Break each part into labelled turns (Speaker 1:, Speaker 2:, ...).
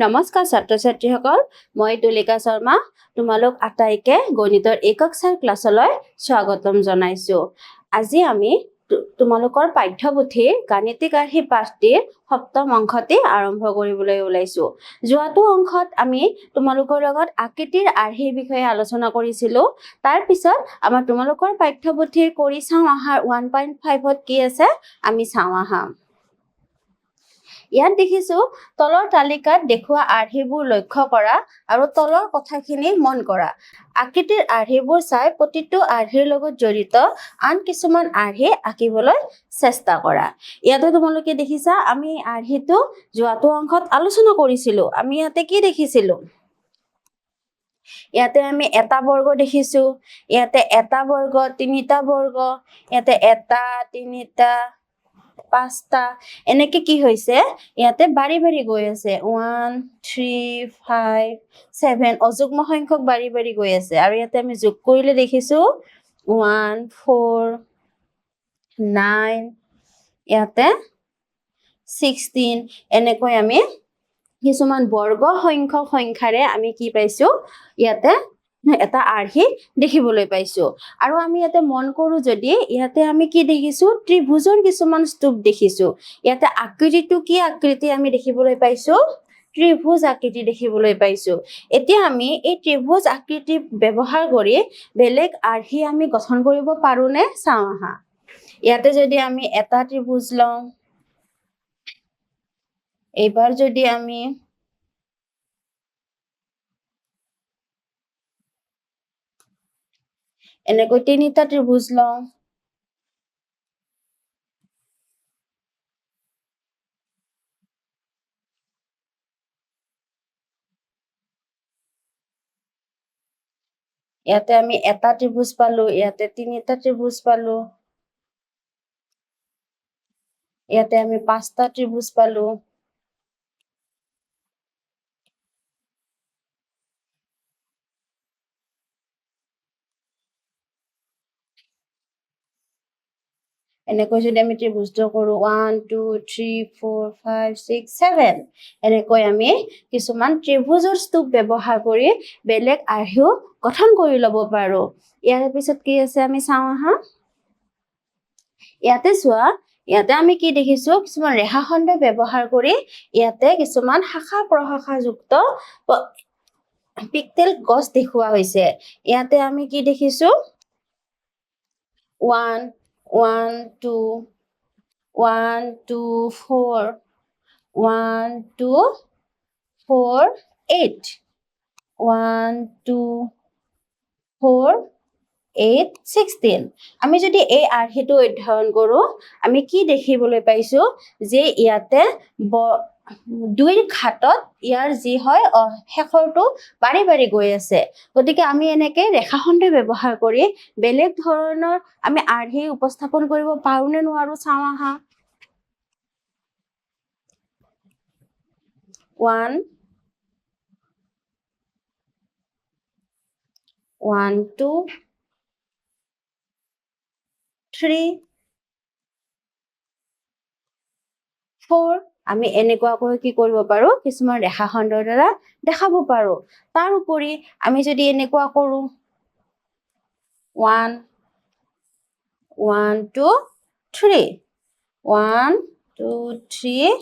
Speaker 1: নমস্কাৰ ছাত্ৰ ছাত্ৰীসকল, মই তুলিকা শৰ্মা তোমালোক আটাইকে গণিতৰ একক শ্ৰেণীৰ ক্লাছলৈ স্বাগতম জনাইছো। আজি আমি তোমালোকৰ পাঠ্যপুথিৰ গাণিতিক আৰ্হি পাঠটিৰ সপ্তম অংশটি আৰম্ভ কৰিবলৈ ওলাইছো। যোৱাটো অংশত আমি তোমালোকৰ লগত আকৃতিৰ আৰ্হিৰ বিষয়ে আলোচনা কৰিছিলো। তাৰ পিছত আমাৰ তোমালোকৰ পাঠ্যপুথিৰ কৰি চাওঁ আহাৰ 1.5ত কি আছে আমি চাওঁ আহা। ইয়াত দেখিছো তলৰ তালিকাত দেখুওৱা আৰ্হিবোৰ লক্ষ্য কৰা আৰু তলৰ কথাখিনি মন কৰা। আকৃতিৰ আৰ্হিবোৰ চাই প্ৰতিটো আৰ্হিৰ লগত জড়িত আন কিছুমান আৰ্হি আঁকিবলৈ চেষ্টা কৰা। ইয়াতে তোমালোকে দেখিছা আমি আৰ্হিটো যোৱাটো অংশত আলোচনা কৰিছিলো। আমি ইয়াতে কি দেখিছিলো? ইয়াতে আমি এটা বৰ্গ দেখিছো, ইয়াতে এটা বৰ্গ, তিনিটা বৰ্গ, ইয়াতে এটা, তিনিটা, পাঁচটা, এনেকে কি হৈছে ইয়াতে বাঢ়ি বাঢ়ি গৈ আছে 1 3 5 7 অযুগ্ম সংখ্যক বাঢ়ি বাঢ়ি গৈ আছে। আৰু ইয়াতে আমি যোগ কৰিলে দেখিছো 1 4 9, ইয়াতে 16, এনেকৈ আমি কিছুমান বৰ্গ সংখ্যক সংখ্যাৰে আমি কি পাইছো ইয়াতে এটা আৰ্হি দেখিবলৈ পাইছো। আৰু আমি ইয়াতে মন কৰো যদি ইয়াতে আমি কি দেখিছো ত্ৰিভুজৰ কিছুমান স্তূপ দেখিছো। ইয়াতে আকৃতিটো কি আকৃতি আমি দেখিবলৈ পাইছো? ত্ৰিভুজ আকৃতি দেখিবলৈ পাইছো। এতিয়া আমি এই ত্ৰিভুজ আকৃতি ব্যৱহাৰ কৰি বেলেগ আৰ্হি আমি গঠন কৰিব পাৰোনে চাওঁ আহা। ইয়াতে যদি আমি এটা ত্ৰিভুজ লওঁ, এইবাৰ যদি আমি এনেকৈ তিনিটা ত্ৰিভুজ লওঁ, ইয়াতে আমি এটা ত্ৰিভুজ পালো, ইয়াতে তিনিটা ত্ৰিভুজ পালো, ইয়াতে আমি পাঁচটা ত্ৰিভুজ পালো, এনেকৈ যদি আমি ত্ৰিভুজটো কৰো 1 2 3 4 5 6 7, এনেকৈ আমি কিছুমান ত্ৰিভুজৰ স্তূপ ব্যৱহাৰ কৰি বেলেগ আৰ্হিও গঠন কৰি ল'ব পাৰো। ইয়াৰ পিছত কি আছে আমি চাওঁ আহা। ইয়াতে চোৱা, ইয়াতে আমি কি দেখিছো কিছুমান ৰেখাখণ্ড ব্যৱহাৰ কৰি ইয়াতে কিছুমান শাখা প্ৰশাখা যুক্ত পিক্সেল গছ দেখুওৱা হৈছে। ইয়াতে আমি কি দেখিছো 1 1 2 1 2 4 1 2 4 8 1 2 4 8 16। আমি যদি এই আৰ্হিটো অধ্যয়ন কৰো আমি কি দেখিবলৈ পাইছো যে ইয়াতে 2ৰ ঘাতত ইয়াৰ যি হয় শেষৰটো বাঢ়ি বাঢ়ি গৈ আছে। গতিকে আমি এনেকে ৰেখাখণ্ড ব্যৱহাৰ কৰি বেলেগ ধৰণৰ আমি আৰ্হি উপস্থাপন কৰিব পাৰো নে নোৱাৰো চাওঁ আহা। 1 1 2 3 4, আমি এনেকুৱাকৈ কি কৰিব পাৰো কিছুমান ৰেখাখণ্ডৰ দ্বাৰা দেখাব পাৰো। তাৰ উপৰি আমি যদি এনেকুৱা কৰো 1 1 2 3 1 2 3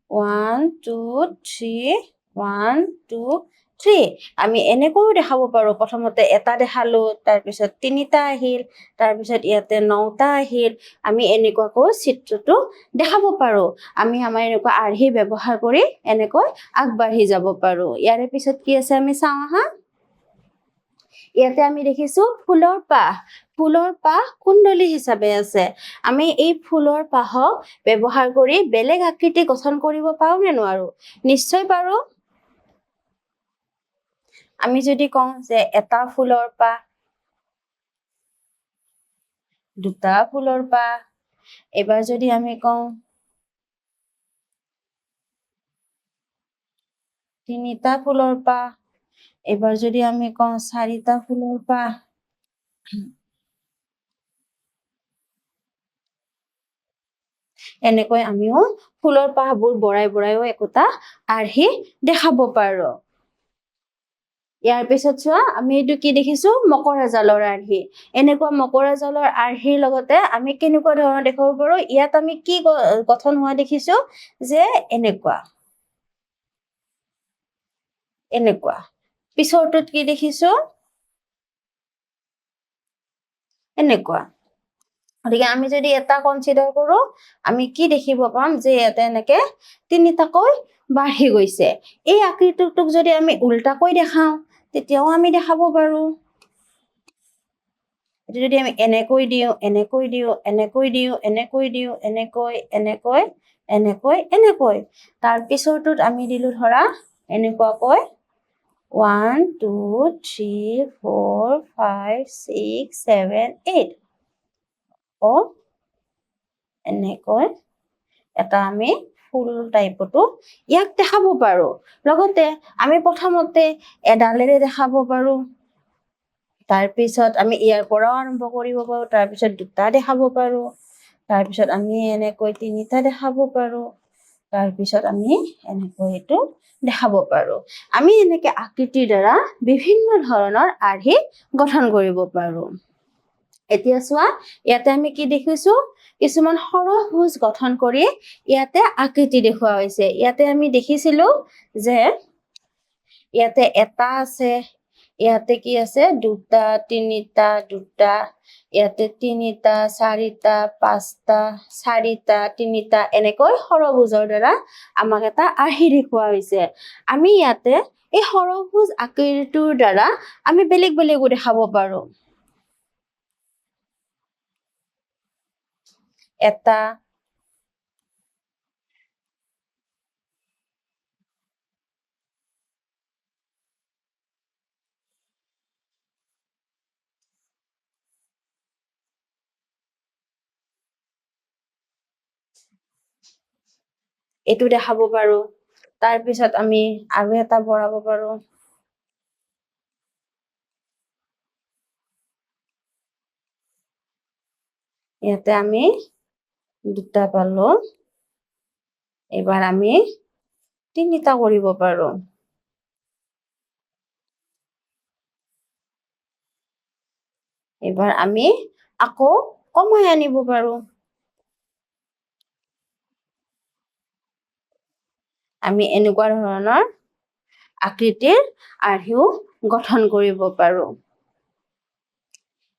Speaker 1: 1 2 3 1 2 3, আমি এনেকৈও দেখাব পাৰো। প্ৰথমতে এটা দেখালো, তাৰপিছত তিনিটা আহিল, তাৰপিছত ইয়াতে 9টা আহিল। আমি এনেকুৱাকৈ চিত্ৰটো দেখাব পাৰো। আমি আমাৰ এনেকুৱা আৰ্হি ব্যৱহাৰ কৰি এনেকৈ আগবাঢ়ি যাব পাৰো। ইয়াৰে পিছত কি আছে আমি চাওঁ আহা। ইয়াতে আমি দেখিছো ফুলৰ পাহ। ফুলৰ পাহ কুণ্ডলী হিচাপে আছে। আমি এই ফুলৰ পাহক ব্যৱহাৰ কৰি বেলেগ আকৃতি গঠন কৰিব পাৰো নে নোৱাৰো? নিশ্চয় পাৰো। আমি যদি কওঁ যে এটা ফুলৰ পাহ, দুটা ফুলৰ পাহ, এবাৰ যদি আমি কওঁ তিনিটা ফুলৰ পাহ, এবাৰ যদি আমি কওঁ চাৰিটা ফুলৰ পাহ, এনেকৈ আমিও ফুলৰ পাহবোৰ বৰাই বৰাইও একোটা আৰ্হি দেখাব পাৰো। ইয়াৰ পিছত চোৱা আমি এইটো কি দেখিছো মকৰা জালৰ আৰ্হি। এনেকুৱা মকৰা জালৰ আৰ্হিৰ লগতে আমি কেনেকুৱা ধৰণৰ দেখাব পাৰো, ইয়াত আমি কি গঠন হোৱা দেখিছো যে এনেকুৱা এনেকুৱা। পিছৰটোত কি দেখিছো এনেকুৱা। গতিকে আমি যদি এটা কনচিডাৰ কৰো আমি কি দেখিব পাম যে ইয়াতে এনেকে তিনিটাকৈ বাঢ়ি গৈছে। এই আকৃতিটোক যদি আমি উল্টাকৈ দেখাও তেতিয়াও আমি দেখাব পাৰো। যদি আমি এনেকৈ দিওঁ এনেকৈ দিওঁ এনেকৈ দিওঁ এনেকৈ দিওঁ এনেকৈ এনেকৈ এনেকৈ এনেকৈ, তাৰ পিছৰটোত আমি দিলো ধৰা এনেকুৱাকৈ 1 2 3 4 5 6 7 8 এনেকৈ এটা আমি ফুল টাইপতো ইয়াক দেখাব পাৰো। লগতে আমি প্ৰথমতে এডালেৰে দেখাব পাৰো, তাৰপিছত আমি ইয়াৰ পৰাও আৰম্ভ কৰিব পাৰো, তাৰপিছত দুটা দেখাব পাৰো, তাৰপিছত আমি এনেকৈ তিনিটা দেখাব পাৰো, তাৰপিছত আমি এনেকৈ এইটো দেখাব পাৰো। আমি এনেকে আকৃতিৰ দ্বাৰা বিভিন্ন ধৰণৰ আৰ্হি গঠন কৰিব পাৰো। এতিয়া চোৱা ইয়াতে আমি কি দেখিছো কিছুমান সৰহভুজ গঠন কৰি ইয়াতে আকৃতি দেখুওৱা হৈছে। ইয়াতে আমি দেখিছিলো যে ইয়াতে এটা আছে, ইয়াতে কি আছে দুটা তিনিটা দুটা, ইয়াতে তিনিটা চাৰিটা পাঁচটা চাৰিটা তিনিটা, এনেকৈ সৰহভুজৰ দ্বাৰা আমাক এটা আৰ্হি দেখুওৱা হৈছে। আমি ইয়াতে এই সৰহভুজ আকৃতিটোৰ দ্বাৰা আমি বেলেগ বেলেগো দেখাব পাৰো। এটা এইটো দেখাব পাৰো, তাৰপিছত আমি আৰু এটা বঢ়াব পাৰো। ইয়াতে আমি দুটা পালো, এবাৰ আমি তিনিটা কৰিব পাৰো। এবাৰ আমি আকৌ কমাই আনিব পাৰো। আমি এনেকুৱা ধৰণৰ আকৃতিৰ আৰ্হিও গঠন কৰিব পাৰো।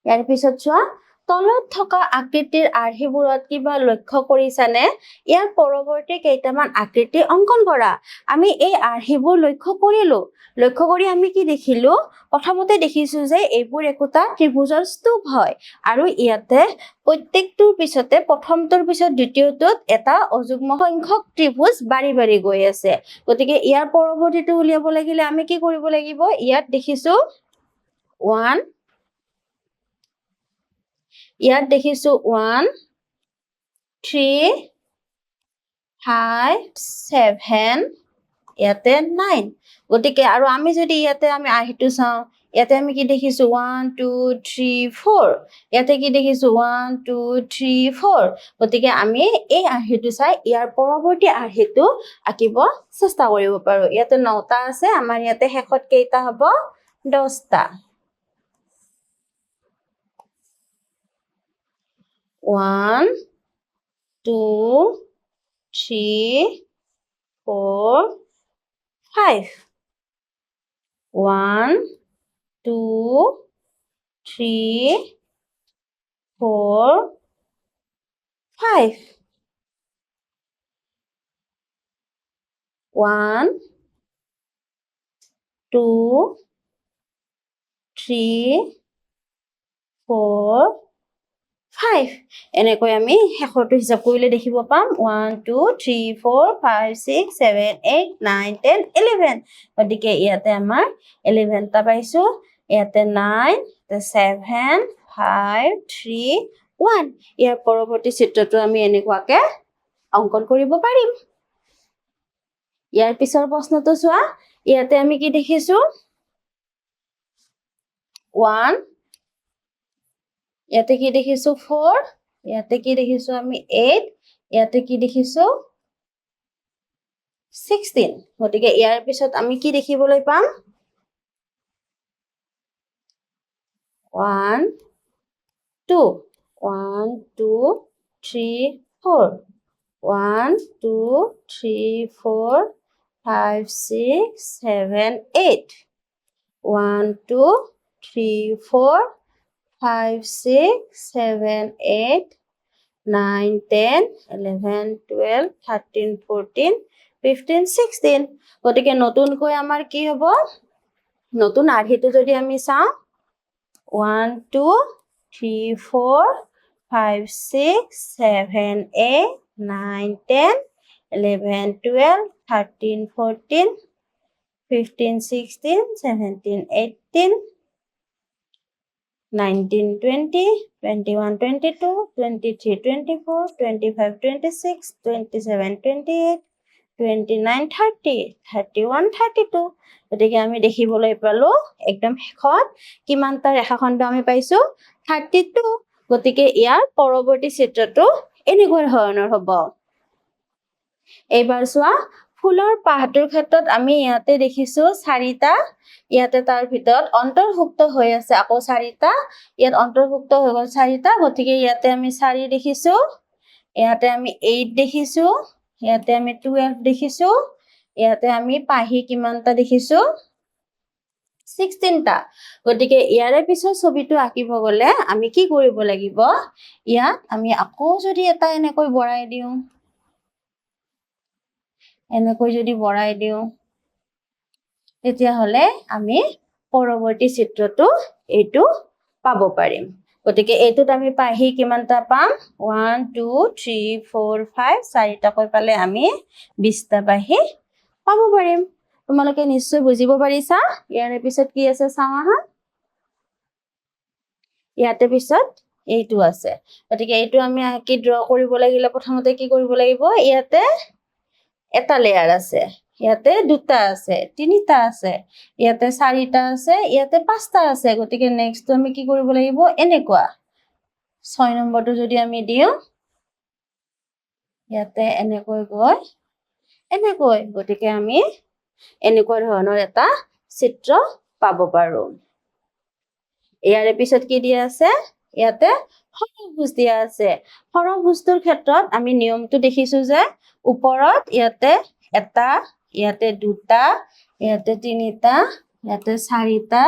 Speaker 1: ইয়াৰ পিছত চোৱা তলত থকা আকৃতিৰ আৰ্হিবোৰত কিবা লক্ষ্য কৰিছানে? ইয়াৰ পৰৱৰ্তী কেইটামান আকৃতি অংকন কৰা। আমি এই আৰ্হিবোৰ লক্ষ্য কৰিলো। লক্ষ্য কৰি আমি কি দেখিলো? প্ৰথমতে দেখিছো যে এইবোৰ একোটা ত্ৰিভুজৰ স্তূপ হয় আৰু ইয়াতে প্ৰত্যেকটোৰ পিছতে প্ৰথমটোৰ পিছত দ্বিতীয়টোত এটা অযুগ্ম সংখ্যক ত্ৰিভুজ বাঢ়ি বাঢ়ি গৈ আছে। গতিকে ইয়াৰ পৰৱৰ্তীটো উলিয়াব লাগিলে আমি কি কৰিব লাগিব? ইয়াত দেখিছো 1, ইয়াত দেখিছো 1 3 5 7, ইয়াতে 9। গতিকে আৰু আমি যদি ইয়াতে আমি আৰ্হিটো চাওঁ, ইয়াতে আমি কি দেখিছো 1 2 3 4, ইয়াতে কি দেখিছো 1 2 3 4। গতিকে আমি এই আৰ্হিটো চাই ইয়াৰ পৰৱৰ্তী আৰ্হিটো আঁকিব চেষ্টা কৰিব পাৰো। ইয়াতে 9টা আছে, আমাৰ ইয়াতে শেষত কেইটা হ'ব? 10টা। 1 2 3 4 5, 1 2 3 4 5, 1 2 3 4 5। এনেকৈ আমি শেষৰটো হিচাপ কৰিলে দেখিব পাম 1 2 3 4 5 6 7 8 9 10 11। গতিকে ইয়াতে আমাৰ 11টা পাইছো, ইয়াতে 9, 7 5 3 1। ইয়াৰ পৰৱৰ্তী চিত্ৰটো আমি এনেকুৱাকে অংকন কৰিব পাৰিম। ইয়াৰ পিছৰ প্ৰশ্নটো চোৱা, ইয়াতে আমি কি দেখিছো 1, ইয়াতে কি দেখিছো 4, ইয়াতে কি দেখিছো আমি 8, ইয়াতে কি দেখিছো 16 গতিকে ইয়াৰ পিছত আমি কি দেখিবলৈ পাম 1 2 1 2 3 4 1 2 3 4 5 6 7 8 1 2 3 4 5 6 7 8 9 10 11 12 13 14 15 16 গতিকে নতুনকৈ আমাৰ কি হ'ব নতুন আৰ্হিটো যদি আমি চাওঁ 1 2 3 4 5 6 7 8 9 10 11 12 13 14 15 16 17 18 19 20 21 22 23 24 25 26 27 28 29 30 31 32 গতিকে আমি দেখিবলৈ পালো একদম শেষত কিমানটা ৰেখাখণ্ড আমি পাইছো 32 গতিকে ইয়াৰ পৰৱৰ্তী চিত্ৰটো এনেকুৱা ধৰণৰ হ'ব এইবাৰ চোৱা ফুলৰ পাহটোৰ ক্ষেত্ৰত আমি ইয়াতে দেখিছো 4টা ইয়াতে তাৰ ভিতৰত অন্তৰ্ভুক্ত হৈ আছে আকৌ 4টা ইয়াত অন্তৰ্ভুক্ত হৈ গ'ল 4টা গতিকে ইয়াতে আমি 4 দেখিছো ইয়াতে আমি 8 দেখিছো ইয়াতে আমি 12 দেখিছো ইয়াতে আমি পাহি কিমানটা দেখিছো 16টা গতিকে ইয়াৰে পিছত ছবিটো আঁকিব গলে আমি কি কৰিব লাগিব ইয়াত আমি আকৌ যদি এটা এনেকৈ বঢ়াই দিওঁ এনেকৈ যদি বঢ়াই দিওঁ তেতিয়া হলে আমি পৰৱৰ্তী চিত্ৰটো এইটো পাব পাৰিম গতিকে এইটোত আমি পাহি কিমানটা পাম 1 2 3 4 5 4টাকৈ পালে আমি 20টা পাহি পাব পাৰিম তোমালোকে নিশ্চয় বুজিব পাৰিছা ইয়াৰে পিছত কি আছে চাওঁ আহা ইয়াতে পিছত এইটো আছে গতিকে এইটো আমি আঁকি ড্ৰ কৰিব লাগিলে প্ৰথমতে কি কৰিব লাগিব ইয়াতে এটা লেয়াৰ আছে ইয়াতে দুটা আছে তিনিটা আছে ইয়াতে 4টা আছে ইয়াতে 5টা আছে গতিকে নেক্সট আমি কি কৰিব লাগিব এনেকুৱা 6 নম্বৰটো যদি আমি দিও ইয়াতে এনেকৈ গৈ এনেকৈ গতিকে আমি এনেকুৱা ধৰণৰ এটা চিত্ৰ পাব পাৰো ইয়াৰে পিছত কি দিয়া আছে ইয়াতে সৰভুজ দিয়া আছে সৰভুজটোৰ ক্ষেত্ৰত আমি নিয়মটো দেখিছো যে ওপৰত ইয়াতে এটা ইয়াতে দুটা ইয়াতে তিনিটা ইয়াতে 4টা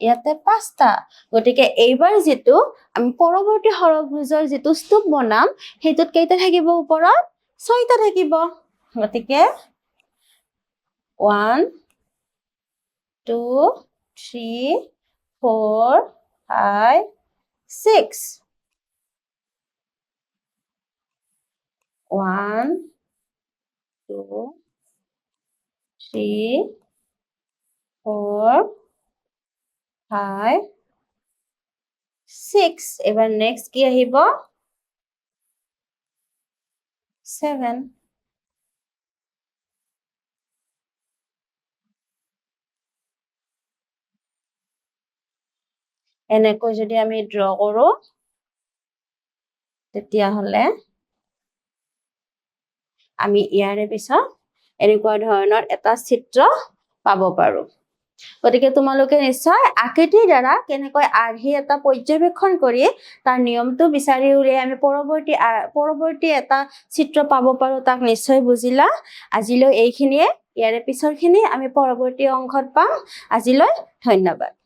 Speaker 1: ইয়াতে 5টা গতিকে এইবাৰ যেটো আমি পৰৱৰ্তী সৰভুজৰ যেটো স্তূপ বনাম হেতুত কেইটা থাকিব ওপৰত 6টা থাকিব গতিকে 1 2 3 4 5 6 1 2 3 4 5 6 এবাৰ নেক্সট কি আহিব 7 এনেকৈ যদি আমি ড্ৰ কৰো তেতিয়া হলে আমি ইয়াৰে পিছত এনেকুৱা ধৰণৰ এটা চিত্ৰ পাব পাৰো গতিকে তোমালোকে নিশ্চয় আকৃতিৰ দ্বাৰা কেনেকৈ আৰ্হি এটা পৰ্যবেক্ষণ কৰি তাৰ নিয়মটো বিচাৰি উলিয়াই আমি পৰৱৰ্তী এটা চিত্ৰ পাব পাৰো তাক নিশ্চয় বুজিলা আজিলৈ এইখিনিয়ে ইয়াৰে পিছৰখিনি আমি পৰৱৰ্তী অংশত পাম আজিলৈ ধন্যবাদ